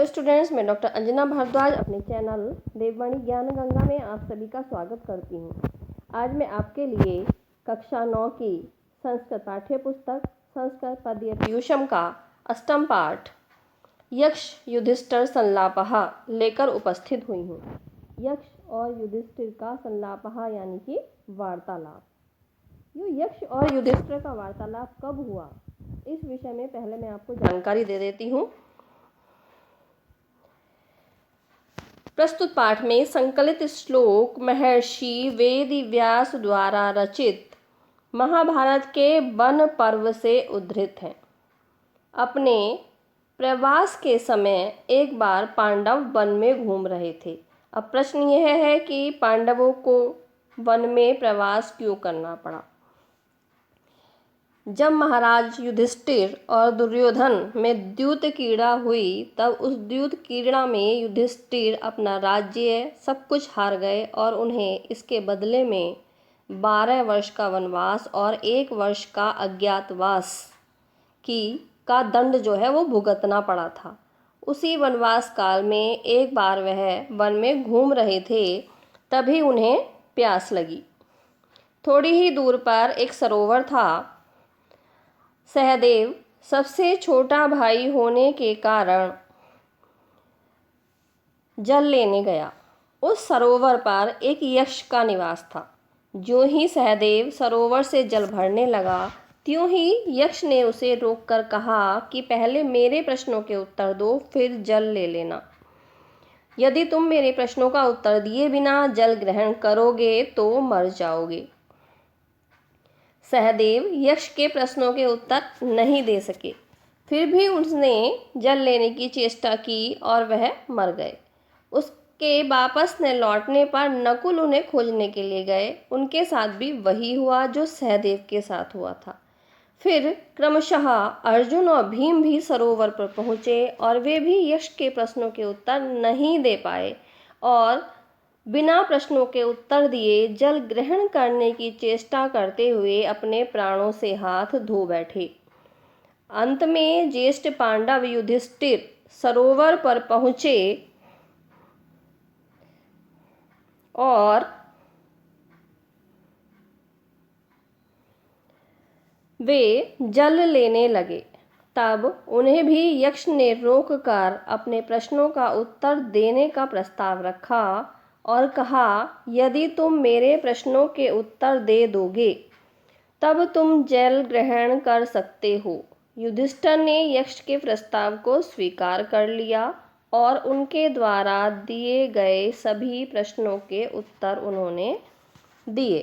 Hello students, मैं doctor Anjana Bhardwaj अपने channel देववाणी ज्ञान गंगा में आप सभी का स्वागत करती हूँ। आज मैं आपके लिए कक्षा 9 की संस्कृत पाठ्य पुस्तक संस्कृत पद्य पीयूषम का अष्टम पाठ यक्ष युधिष्ठिर संलापः लेकर उपस्थित हुई हूँ। यक्ष और युधिष्ठिर का संलापः यानी कि वार्तालाप। ये यक्ष और युधिष्ठिर का वार्तालाप कब हुआ, इस विषय में पहले मैं आपको जानकारी दे देती हूँ। प्रस्तुत पाठ में संकलित श्लोक महर्षि वेदव्यास द्वारा रचित महाभारत के वन पर्व से उद्धृत हैं। अपने प्रवास के समय एक बार पांडव वन में घूम रहे थे। अब प्रश्न यह है कि पांडवों को वन में प्रवास क्यों करना पड़ा। जब महाराज युधिष्ठिर और दुर्योधन में द्यूत क्रीड़ा हुई, तब उस द्यूत क्रीड़ा में युधिष्ठिर अपना राज्य सब कुछ हार गए और उन्हें इसके बदले में 12 वर्ष का वनवास और 1 वर्ष का अज्ञातवास का दंड जो है वो भुगतना पड़ा था। उसी वनवास काल में एक बार वह वन में घूम रहे थे, तभी उन्हें प्यास लगी। थोड़ी ही दूर पर एक सरोवर था। सहदेव सबसे छोटा भाई होने के कारण जल लेने गया। उस सरोवर पर एक यक्ष का निवास था। जो ही सहदेव सरोवर से जल भरने लगा, त्यों ही यक्ष ने उसे रोककर कहा कि पहले मेरे प्रश्नों के उत्तर दो, फिर जल ले लेना। यदि तुम मेरे प्रश्नों का उत्तर दिए बिना जल ग्रहण करोगे तो मर जाओगे। सहदेव यक्ष के प्रश्नों के उत्तर नहीं दे सके, फिर भी उसने जल लेने की चेष्टा की और वह मर गए। उसके वापस न लौटने पर नकुल उन्हें खोजने के लिए गए। उनके साथ भी वही हुआ जो सहदेव के साथ हुआ था। फिर क्रमशः अर्जुन और भीम भी सरोवर पर पहुँचे और वे भी यक्ष के प्रश्नों के उत्तर नहीं दे पाए और बिना प्रश्नों के उत्तर दिए जल ग्रहण करने की चेष्टा करते हुए अपने प्राणों से हाथ धो बैठे। अंत में ज्येष्ठ पांडव युधिष्ठिर सरोवर पर पहुँचे और वे जल लेने लगे। तब उन्हें भी यक्ष ने रोककर अपने प्रश्नों का उत्तर देने का प्रस्ताव रखा और कहा, यदि तुम मेरे प्रश्नों के उत्तर दे दोगे तब तुम जल ग्रहण कर सकते हो। युधिष्ठिर ने यक्ष के प्रस्ताव को स्वीकार कर लिया और उनके द्वारा दिए गए सभी प्रश्नों के उत्तर उन्होंने दिए।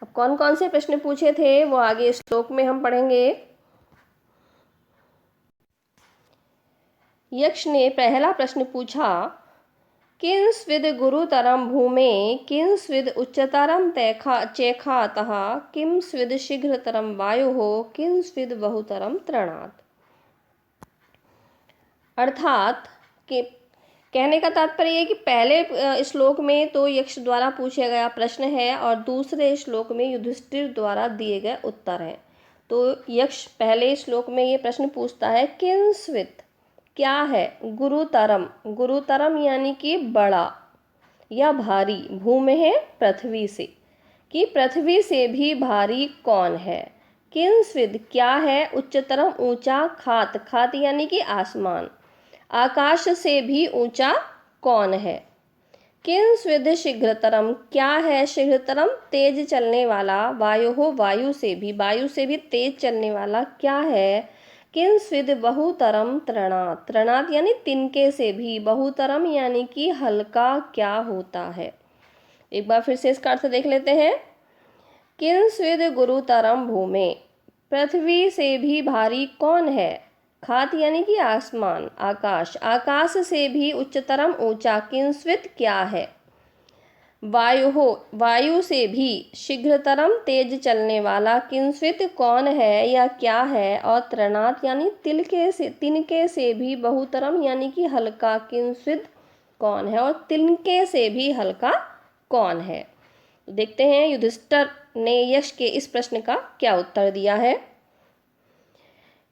अब कौन कौन से प्रश्न पूछे थे वो आगे श्लोक में हम पढ़ेंगे। यक्ष ने पहला प्रश्न पूछा, किं स्विद गुरुतरम भूमे किं स्विद उच्चतरम चेखातः किं स्विद शीघ्रतरम वायुः किं स्विद बहुतरम तृणात्। अर्थात कि कहने का तात्पर्य है कि पहले श्लोक में तो यक्ष द्वारा पूछा गया प्रश्न है और दूसरे श्लोक में युधिष्ठिर द्वारा दिए गए उत्तर हैं। तो यक्ष पहले श्लोक में ये प्रश्न पूछता है, किं स्विद क्या है, गुरुतरम, गुरुतरम यानी कि बड़ा या भारी, भूमि है पृथ्वी से, कि पृथ्वी से भी भारी कौन है। किं स्विद क्या है, उच्चतरम ऊंचा, खात, खात यानी कि आसमान, आकाश से भी ऊंचा कौन है। किं स्विद शीघ्रतरम क्या है, शीघ्रतरम तेज चलने वाला, वायु हो वायु से भी तेज चलने वाला क्या है। किं स्विद बहुतरम तृणात्, तृणात् यानी तिनके से भी, बहुतरम यानी कि हल्का क्या होता है। एक बार फिर से इसका अर्थ देख लेते हैं। किं स्विद गुरुतरम भूमे, पृथ्वी से भी भारी कौन है। खात यानी कि आसमान, आकाश, आकाश से भी उच्चतरम ऊंचा, किं स्विद क्या है। वायु हो वायु से भी शीघ्रतरम तेज चलने वाला, किं स्विद कौन है या क्या है। और तृणात् यानी तिनके से भी, बहुतरम यानी कि हल्का, किं स्विद कौन है और तिनके से भी हल्का कौन है। देखते हैं युधिष्ठिर ने यक्ष के इस प्रश्न का क्या उत्तर दिया है।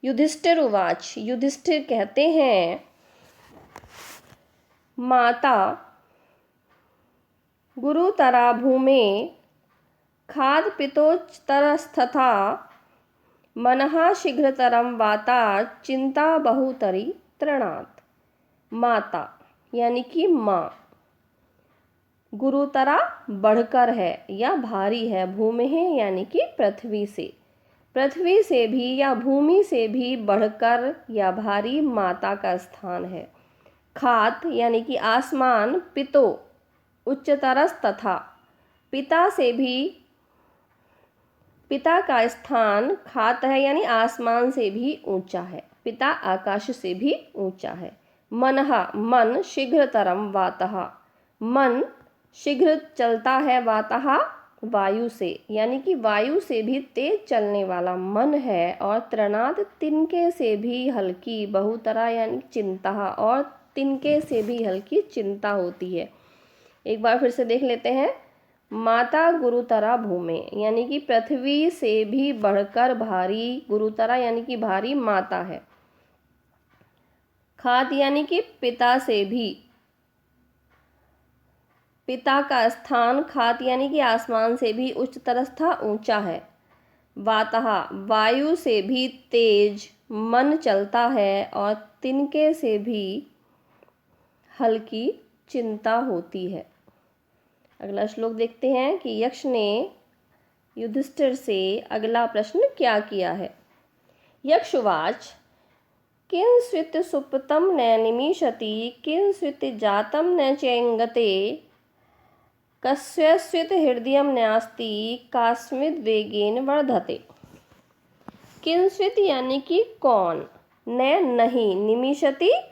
युधिष्ठिर उवाच, युधिष्ठिर कहते हैं, माता गुरुतरा भूमे खादपितोच्चतरस्तथा मनः शीघ्रतरम वाता चिंता बहुतरी तृणात्। माता यानी कि माँ, गुरुतरा बढ़कर है या भारी है, भूमि है यानी कि पृथ्वी से भी या भूमि से भी बढ़कर या भारी माता का स्थान है। खात यानी कि आसमान, पितो उच्चतरस तथा पिता से भी, पिता का स्थान खात है यानी आसमान से भी ऊंचा है, पिता आकाश से भी ऊंचा है। मनः मन, शीघ्रतरम वातः मन शीघ्र चलता है, वातः वायु से यानी कि वायु से भी तेज चलने वाला मन है। और तृणात तिनके से भी हल्की, बहुतरा यानी चिंता, और तिनके से भी हल्की चिंता होती है। एक बार फिर से देख लेते हैं। माता गुरुतरा भूमे यानी कि पृथ्वी से भी बढ़कर भारी, गुरुतरा यानी कि भारी माता है। खात यानी कि पिता से भी, पिता का स्थान खात यानी कि आसमान से भी उच्चतरस्था ऊंचा है। वातः वायु से भी तेज मन चलता है, और तिनके से भी हल्की चिंता होती है। अगला श्लोक देखते हैं कि यक्ष ने युधिष्ठिर से अगला प्रश्न क्या किया है। यक्षुवाच किंस्वित् सुप्तं न निमिषति, किंस्वित् जातं न चेङ्गते, कस्यचित् हृदयं नास्ति, कस्मिद् वेगेन वर्धते। किंस्वित् यानी कि कौन, न नहीं, निमिषति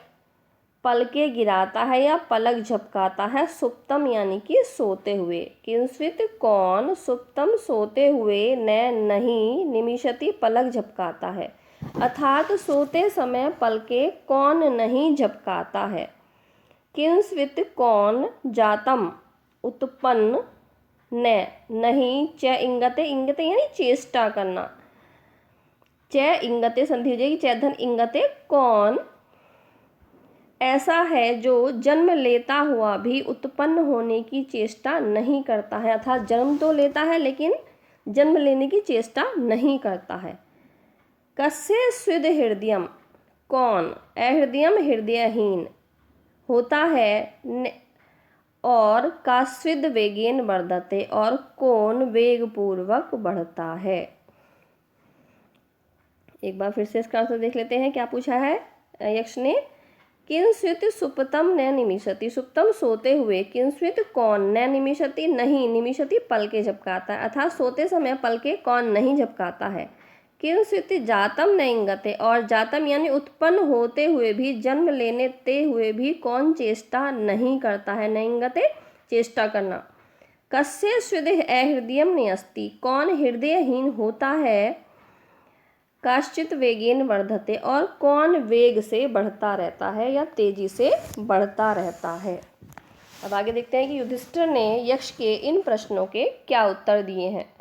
पलके गिराता है या पलक झपकाता है, सुप्तम यानी कि सोते हुए। किंस्वित् कौन, सुप्तम सोते हुए, न नहीं, निमिषति पलक झपकाता है, अर्थात सोते समय पलके कौन नहीं झपकाता है। किंस्वित् कौन जातम उत्पन्न, न नहीं, च इंगते, इंगते यानी चेष्टा करना, च इंगते संधि हो जाएगी, च धन इंगते कौन ऐसा है जो जन्म लेता हुआ भी उत्पन्न होने की चेष्टा नहीं करता है, अर्थात जन्म तो लेता है लेकिन जन्म लेने की चेष्टा नहीं करता है। कस्य स्विद हृदयम कौन, अहृदयम हृदयहीन होता है, और कास्विद वेगेन वर्धते और कौन वेग पूर्वक बढ़ता है। एक बार फिर से इसका आंसर देख लेते हैं, क्या पूछा है यक्ष ने। किंस्वित सुप्तम न निमिषति, सुप्तम सोते हुए, किंस्वित कौन, न निमिषति नहीं, निमिषति पलके झपकाता है, अर्थात सोते समय पलके कौन नहीं झपकाता है। किंस्वित जातम न इंगते, और जातम यानी उत्पन्न होते हुए भी, जन्म लेते हुए भी कौन चेष्टा नहीं करता है, न इंगते चेष्टा करना। कस्य स्विद अहृदयम नास्ति, कौन हृदयहीन होता है, काश्चित वेगेन वर्धते, और कौन वेग से बढ़ता रहता है या तेजी से बढ़ता रहता है। अब आगे देखते हैं कि युधिष्ठिर ने यक्ष के इन प्रश्नों के क्या उत्तर दिए हैं।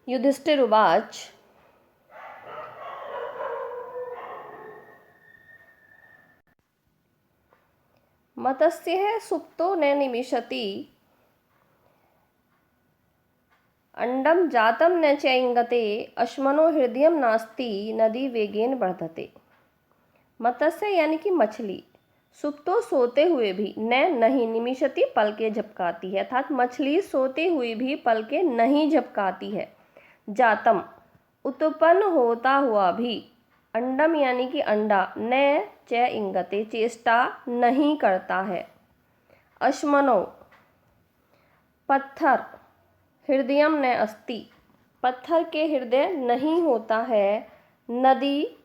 युधिष्ठिर उवाच मतस्य सुप्तो न निमिषति, अंडम जातम न च इंगते, अश्मनो हृदयम नास्ति, नदी वेगेन वर्धते। मत्स्य यानी कि मछली, सुप्तो सोते हुए भी, न नहीं, निमिषति पलके झपकाती है, अर्थात मछली सोते हुए भी पलके नहीं झपकाती है। जातम उत्पन्न होता हुआ भी, अंडम यानी कि अंडा, न च इंगते चेष्टा नहीं करता है। अश्मनो पत्थर, हृदयम न अस्ति पत्थर के हृदय नहीं होता है। नदी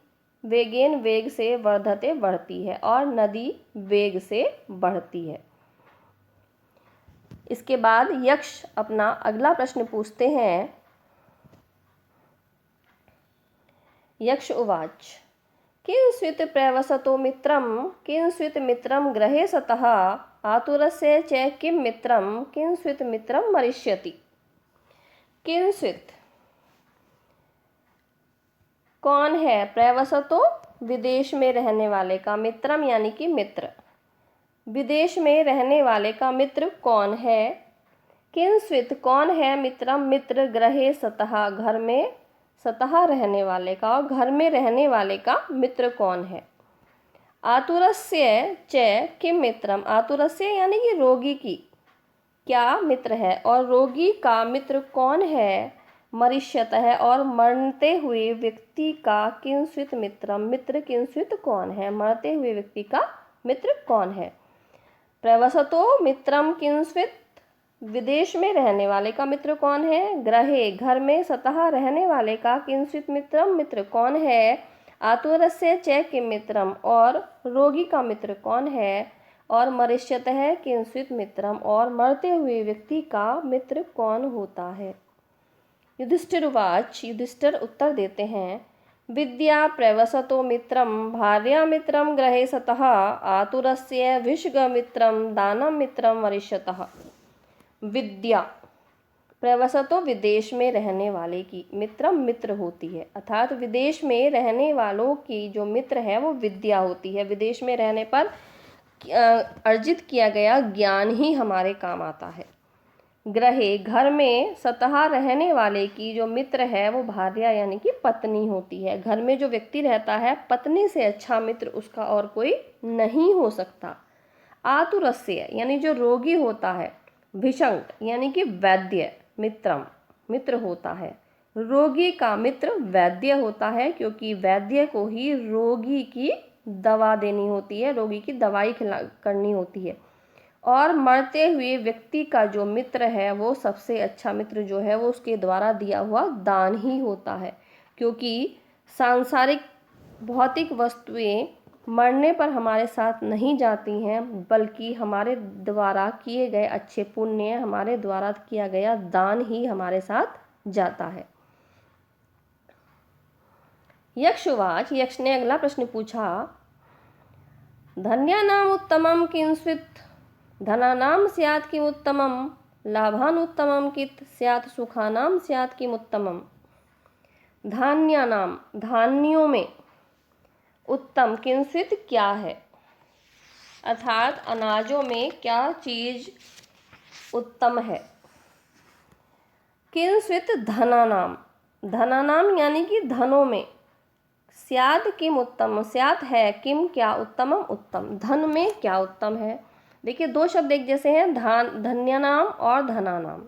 वेगेन वेग से वर्धते बढ़ती है, और नदी वेग से बढ़ती है। इसके बाद यक्ष अपना अगला प्रश्न पूछते हैं। यक्ष उवाच किंस्वित् प्रवसतो मित्रम, किंस्वित् मित्रम गृहे सतः, आतुरस्य च किं मित्रम, किंस्वित् मित्रम मरिष्यति। किंस्वित् कौन है, प्रवसतो विदेश में रहने वाले का, मित्रम यानी कि मित्र, विदेश में रहने वाले का मित्र कौन है? किंस्वित कौन है मित्रम? मित्र गृहे सतः, घर में सतः रहने वाले का, और घर में रहने वाले का मित्र कौन है? आतुरस्य च किम मित्रम? आतुरस्य यानी कि रोगी की क्या मित्र है, और रोगी का मित्र कौन है? मरिष्यतः, और मरते हुए व्यक्ति का किंस्वित मित्रम? मित्र किंस्वित कौन है? मरते हुए व्यक्ति का मित्र कौन है? प्रवसतो मित्रम किंस्वित, विदेश में रहने वाले का मित्र कौन है? गृहे, घर में सतः रहने वाले का किंस्वित मित्रम, मित्र कौन है? आतुरस्य च किम मित्रम, और रोगी का मित्र कौन है? और मरिष्यतः किंस्वित मित्रम, और मरते हुए व्यक्ति का मित्र कौन होता है? युधिष्ठिर उवाच, युधिष्ठिर उत्तर देते हैं, विद्या प्रवसतो मित्रम भार्या मित्रम गृहे सतः आतुरस्य विषग मित्रम दानम मित्रम वरिष्यतः। विद्या प्रवसतो, विदेश में रहने वाले की, मित्रम मित्र होती है, अर्थात विदेश में रहने वालों की जो मित्र है वो विद्या होती है। विदेश में रहने पर अर्जित किया गया ज्ञान ही हमारे काम आता है। गृहे, घर में सतः रहने वाले की जो मित्र है वो भार्या यानी कि पत्नी होती है। घर में जो व्यक्ति रहता है, पत्नी से अच्छा मित्र उसका और कोई नहीं हो सकता। आतुरस्य यानी जो रोगी होता है, भिषंग यानी कि वैद्य मित्रम, मित्र होता है। रोगी का मित्र वैद्य होता है, क्योंकि वैद्य को ही रोगी की दवा देनी होती है, रोगी की दवाई करनी होती है। और मरते हुए व्यक्ति का जो मित्र है वो सबसे अच्छा मित्र जो है वो उसके द्वारा दिया हुआ दान ही होता है, क्योंकि सांसारिक भौतिक वस्तुएं मरने पर हमारे साथ नहीं जाती हैं, बल्कि हमारे द्वारा किए गए अच्छे पुण्य, हमारे द्वारा किया गया दान ही हमारे साथ जाता है। यक्षवाच, यक्ष ने अगला प्रश्न पूछा, धन्यानाम उत्तमम किंस्वित धनानाम स्यात् किम उत्तमम लाभान उत्तमम कित स्यात् सुखानाम स्यात् किम उत्तमम। धान्यानाम, धान्यों में, उत्तम किंस्वित क्या है, अर्थात अनाजों में क्या चीज उत्तम है। किंस्वित धनानाम, धनानाम यानी कि धनों में, स्यात् किम उत्तम, स्यात् है किम क्या, उत्तमम उत्तम, धन में क्या उत्तम है। देखिए दो शब्द एक जैसे हैं, धन्यानाम और धनानाम,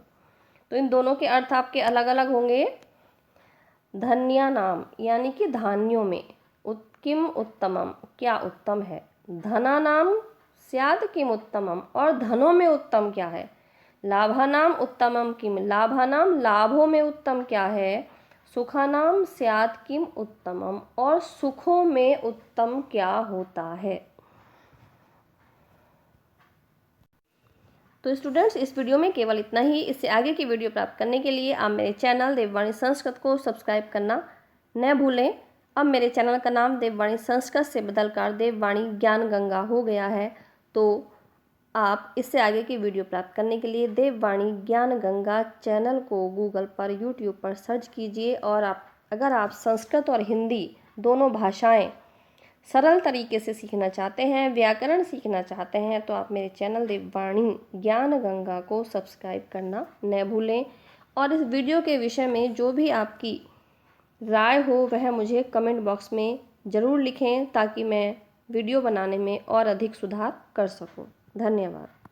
तो इन दोनों के अर्थ आपके अलग अलग होंगे। धन्यानाम यानी कि धान्यों में, किम उत्तमम क्या उत्तम है। धनानाम स्यात् किम उत्तमम, और धनों में उत्तम क्या है। लाभानाम उत्तमम किम, लाभानाम लाभों में उत्तम क्या है। सुखानाम स्यात् किम उत्तमम, और सुखों में उत्तम क्या होता है। तो स्टूडेंट्स, इस वीडियो में केवल इतना ही। इससे आगे की वीडियो प्राप्त करने के लिए आप मेरे चैनल देववाणी संस्कृत को सब्सक्राइब करना न भूलें। अब मेरे चैनल का नाम देववाणी संस्कृत से बदलकर देववाणी ज्ञान गंगा हो गया है, तो आप इससे आगे की वीडियो प्राप्त करने के लिए देववाणी ज्ञान गंगा चैनल को गूगल पर, यूट्यूब पर सर्च कीजिए। और अगर आप संस्कृत और हिंदी दोनों भाषाएं सरल तरीके से सीखना चाहते हैं, व्याकरण सीखना चाहते हैं, तो आप मेरे चैनल देववाणी ज्ञान गंगा को सब्सक्राइब करना न भूलें। और इस वीडियो के विषय में जो भी आपकी राय हो वह मुझे कमेंट बॉक्स में ज़रूर लिखें, ताकि मैं वीडियो बनाने में और अधिक सुधार कर सकूं। धन्यवाद।